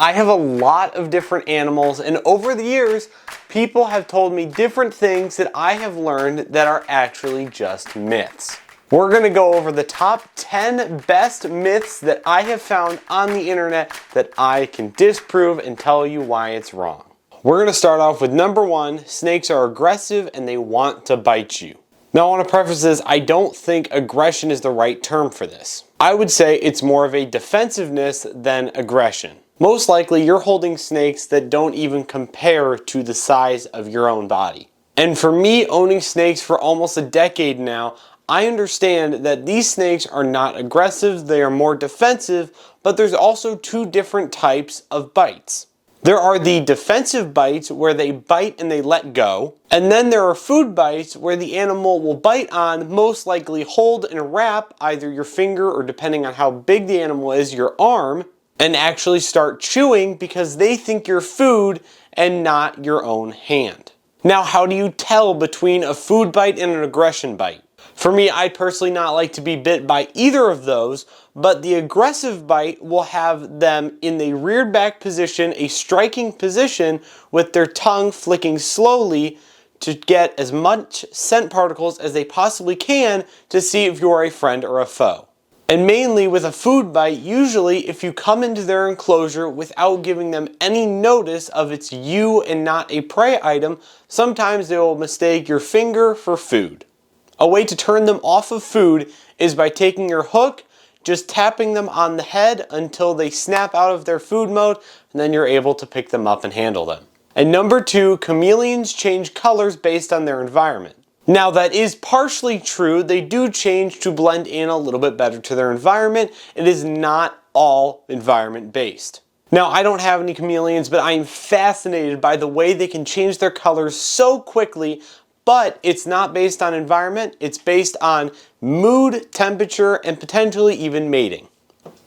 I have a lot of different animals, and over the years, people have told me different things that I have learned that are actually just myths. We're going to go over the top 10 best myths that I have found on the internet that I can disprove and tell you why it's wrong. We're going to start off with number 1, snakes are aggressive and they want to bite you. Now I want to preface this, I don't think aggression is the right term for this. I would say it's more of a defensiveness than aggression. Most likely you're holding snakes that don't even compare to the size of your own body. And for me, owning snakes for almost a decade now, I understand that these snakes are not aggressive, they are more defensive, but there's also 2 different types of bites. There are the defensive bites where they bite and they let go, and then there are food bites where the animal will bite on, most likely hold and wrap either your finger or, depending on how big the animal is, your arm, and actually start chewing because they think you're food and not your own hand. Now, how do you tell between a food bite and an aggression bite? For me, I personally not like to be bit by either of those, but the aggressive bite will have them in the reared back position, a striking position, with their tongue flicking slowly to get as much scent particles as they possibly can to see if you are a friend or a foe. And mainly with a food bite, usually if you come into their enclosure without giving them any notice of it's you and not a prey item, sometimes they will mistake your finger for food. A way to turn them off of food is by taking your hook, just tapping them on the head until they snap out of their food mode, and then you're able to pick them up and handle them. And number 2, chameleons change colors based on their environment. Now that is partially true, they do change to blend in a little bit better to their environment. It is not all environment based. Now I don't have any chameleons, but I am fascinated by the way they can change their colors so quickly. But it's not based on environment, it's based on mood, temperature, and potentially even mating.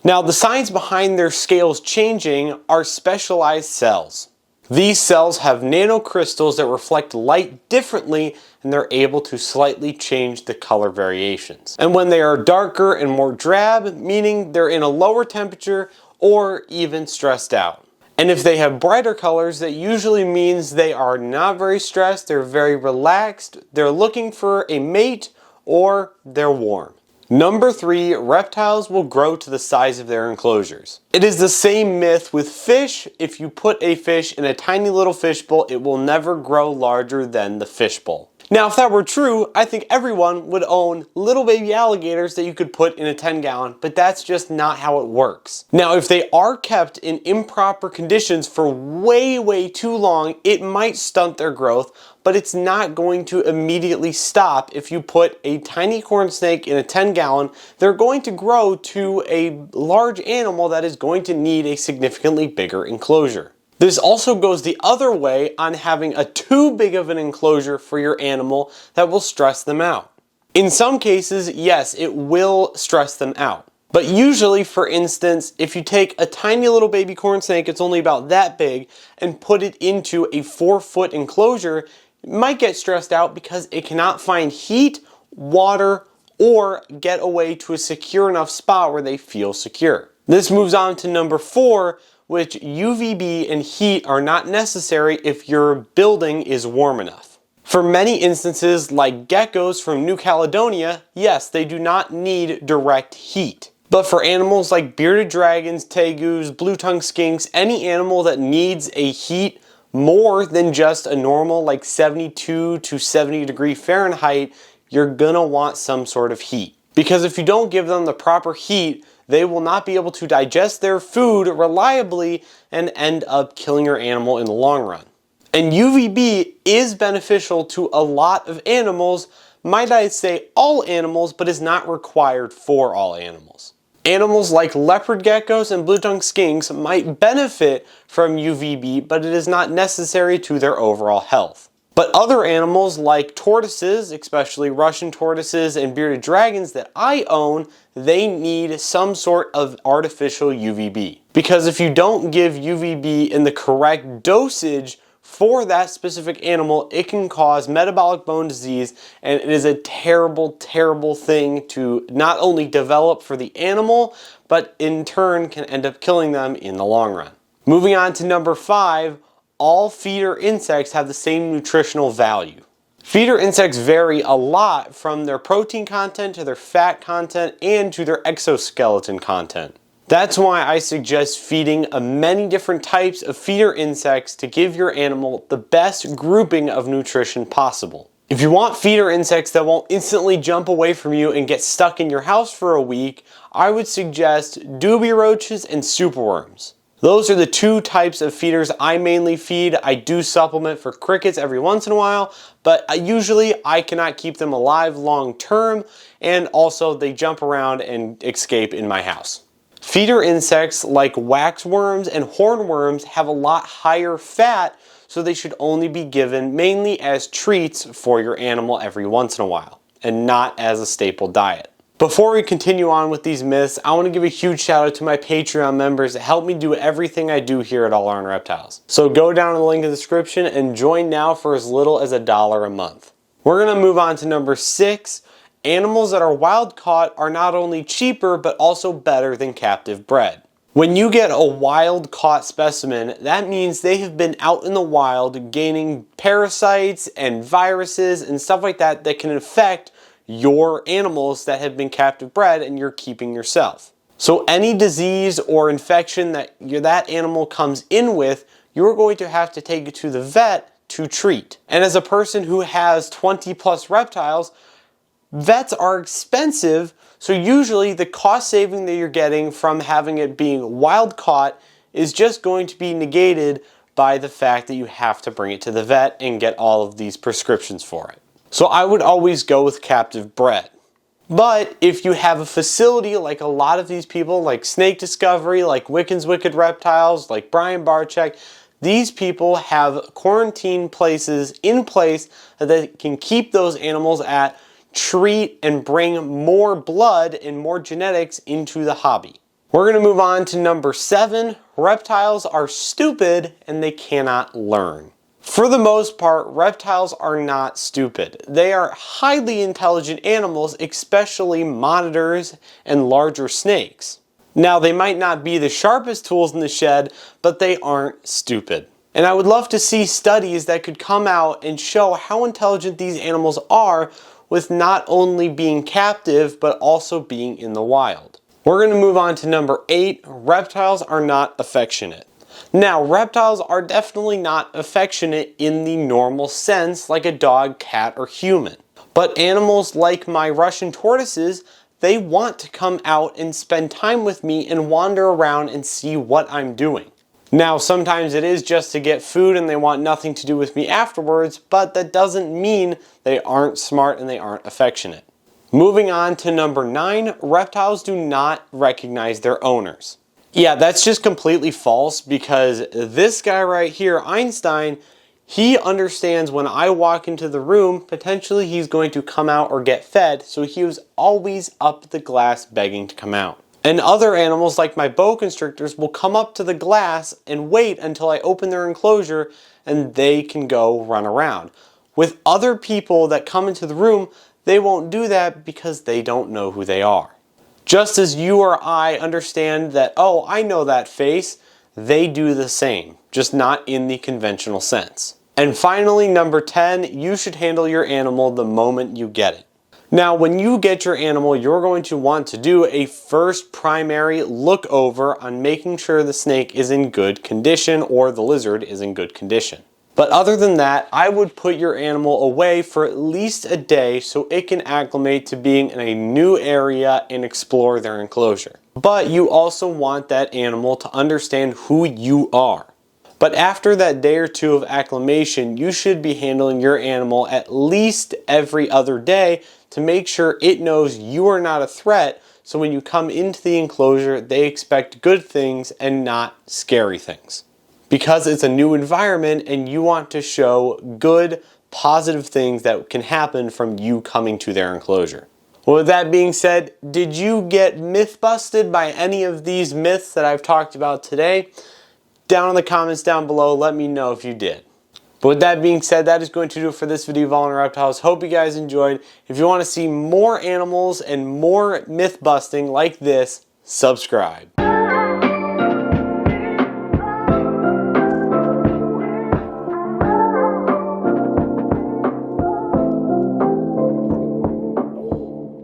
Now the science behind their scales changing are specialized cells. These cells have nanocrystals that reflect light differently, and they're able to slightly change the color variations. And when they are darker and more drab, meaning they're in a lower temperature or even stressed out. And if they have brighter colors, that usually means they are not very stressed, they're very relaxed, they're looking for a mate, or they're warm. Number 3, reptiles will grow to the size of their enclosures. It is the same myth with fish. If you put a fish in a tiny little fishbowl, it will never grow larger than the fishbowl. Now, if that were true, I think everyone would own little baby alligators that you could put in a 10-gallon, but that's just not how it works. Now, if they are kept in improper conditions for way too long, it might stunt their growth, but it's not going to immediately stop. If you put a tiny corn snake in a 10-gallon, they're going to grow to a large animal that is going to need a significantly bigger enclosure. This also goes the other way on having a too big of an enclosure for your animal that will stress them out. In some cases, yes, it will stress them out. But usually, for instance, if you take a tiny little baby corn snake, it's only about that big, and put it into a 4-foot enclosure, it might get stressed out because it cannot find heat, water, or get away to a secure enough spot where they feel secure. This moves on to number 4, which UVB and heat are not necessary if your building is warm enough. For many instances, like geckos from New Caledonia, yes, they do not need direct heat. But for animals like bearded dragons, tegus, blue-tongued skinks, any animal that needs a heat more than just a normal like 72 to 70 degree Fahrenheit, you're gonna want some sort of heat. Because if you don't give them the proper heat, they will not be able to digest their food reliably and end up killing your animal in the long run. And UVB is beneficial to a lot of animals, might I say all animals, but is not required for all animals. Animals like leopard geckos and blue-tongued skinks might benefit from UVB, but it is not necessary to their overall health. But other animals like tortoises, especially Russian tortoises and bearded dragons that I own, they need some sort of artificial UVB. Because if you don't give UVB in the correct dosage for that specific animal, it can cause metabolic bone disease, and it is a terrible thing to not only develop for the animal, but in turn can end up killing them in the long run. Moving on to number 5, all feeder insects have the same nutritional value. Feeder insects vary a lot from their protein content to their fat content and to their exoskeleton content. That's why I suggest feeding many different types of feeder insects to give your animal the best grouping of nutrition possible. If you want feeder insects that won't instantly jump away from you and get stuck in your house for a week, I would suggest dubia roaches and superworms. Those are the 2 types of feeders I mainly feed. I do supplement for crickets every once in a while, but usually I cannot keep them alive long term, and also they jump around and escape in my house. Feeder insects like waxworms and hornworms have a lot higher fat, so they should only be given mainly as treats for your animal every once in a while, and not as a staple diet. Before we continue on with these myths, I want to give a huge shout out to my Patreon members that help me do everything I do here at All Around Reptiles. So go down in the link in the description and join now for as little as $1 a month. We're going to move on to number 6. Animals that are wild caught are not only cheaper but also better than captive bred. When you get a wild caught specimen, that means they have been out in the wild gaining parasites and viruses and stuff like that that can affect your animals that have been captive bred and you're keeping yourself. So any disease or infection that that animal comes in with, you're going to have to take it to the vet to treat. And as a person who has 20 plus reptiles, vets are expensive, so usually the cost saving that you're getting from having it being wild caught is just going to be negated by the fact that you have to bring it to the vet and get all of these prescriptions for it. So I would always go with captive bred. But if you have a facility like a lot of these people, like Snake Discovery, like Wiccan's Wicked Reptiles, like Brian Barczyk, these people have quarantine places in place that they can keep those animals at, treat, and bring more blood and more genetics into the hobby. We're going to move on to number 7. Reptiles are stupid and they cannot learn. For the most part, reptiles are not stupid. They are highly intelligent animals, especially monitors and larger snakes. Now, they might not be the sharpest tools in the shed, but they aren't stupid. And I would love to see studies that could come out and show how intelligent these animals are with not only being captive, but also being in the wild. We're going to move on to number 8. Reptiles are not affectionate. Now, reptiles are definitely not affectionate in the normal sense like a dog, cat, or human. But animals like my Russian tortoises, they want to come out and spend time with me and wander around and see what I'm doing. Now, sometimes it is just to get food and they want nothing to do with me afterwards, but that doesn't mean they aren't smart and they aren't affectionate. Moving on to number 9, reptiles do not recognize their owners. Yeah, that's just completely false because this guy right here, Einstein, he understands when I walk into the room, potentially he's going to come out or get fed, so he was always up the glass begging to come out. And other animals like my boa constrictors will come up to the glass and wait until I open their enclosure and they can go run around. With other people that come into the room, they won't do that because they don't know who they are. Just as you or I understand that, oh, I know that face, they do the same, just not in the conventional sense. And finally, number 10, you should handle your animal the moment you get it. Now, when you get your animal, you're going to want to do a first primary look over on making sure the snake is in good condition or the lizard is in good condition. But other than that, I would put your animal away for at least a day so it can acclimate to being in a new area and explore their enclosure. But you also want that animal to understand who you are. But after that day or two of acclimation, you should be handling your animal at least every other day to make sure it knows you are not a threat, so when you come into the enclosure, they expect good things and not scary things. Because it's a new environment and you want to show good, positive things that can happen from you coming to their enclosure. Well, with that being said, did you get myth busted by any of these myths that I've talked about today? Down in the comments down below, let me know if you did. But with that being said, that is going to do it for this video of All Around Reptiles. Hope you guys enjoyed. If you want to see more animals and more myth busting like this, subscribe.